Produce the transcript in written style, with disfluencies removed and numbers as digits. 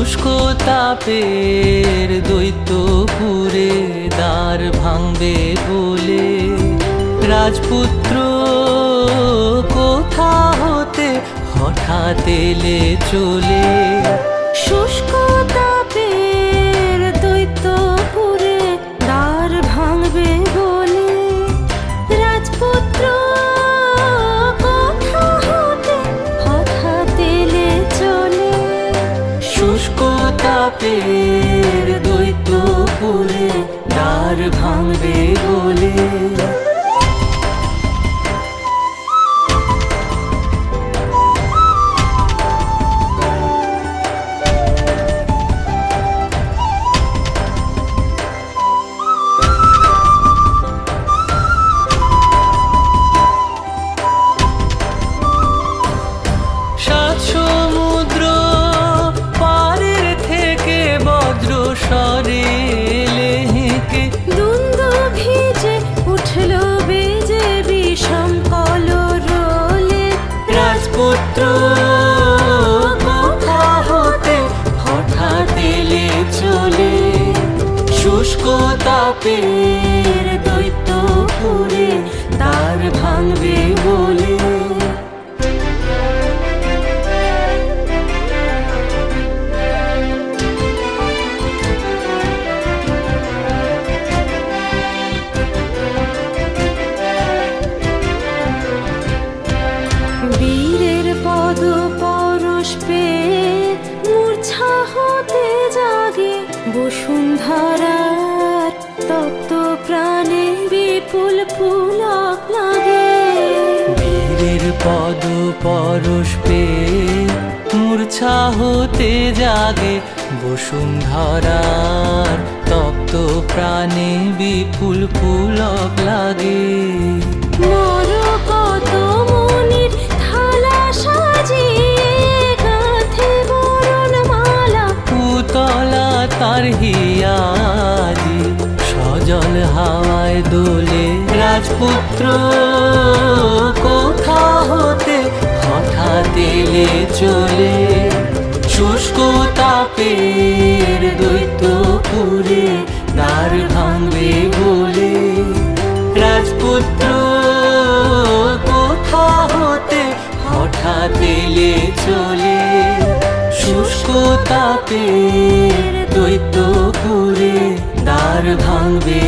শুষ্ক তাপের দৈত্যপুরে দ্বার ভাঙবে বলে রাজপুত্র কোথা হতে হঠাৎ এলে চলে। শুষ্ক তাপের দৈত্যপুরে দ্বার ভাঙবে বলে রাজপুত্র কোথা হতে হঠাৎ এলে চলে। শুষ্ক তাপের দৈত্যপুরে দ্বার ভাঙবে বলে। সমুদ্র পারের থেকে বজ্র স্বরে লেহেকে দুন্দু ভিজে উঠল বেজে বিষম কলরোলে। রাজপুত্র কোথা হতে হঠাৎ এলে চলে। শুষ্ক তাপের দৈত্যপুরে দ্বার ভাঙবে বলে। বীরের পদ পরশ পেয়ে মূর্ছা হতে জাগে বসুন্ধরার তপ্ত প্রাণে বিপুল পুলক লাগে। বীরের পদ পরশ পেয়ে মূর্ছা হতে জাগে বসুন্ধরার তপ্ত প্রাণে বিপুল পুলক লাগে। মরকত মনির থালা সাজিয়ে গাঁথে বরণমালা। পুতলা তার হিয়াজি সজল হাওয়ায় দোলে। রাজপুত্র কোথা হতে হঠাৎ এলে চলে। শুষ্ক তাপের দৈত্যপুরে দ্বার ভাঙবে বলে। রাজপুত্র কোথা হতে হঠাৎ এলে চলে। শুষ্ক তাপের দৈত্যপুরে দ্বার ভাঙবে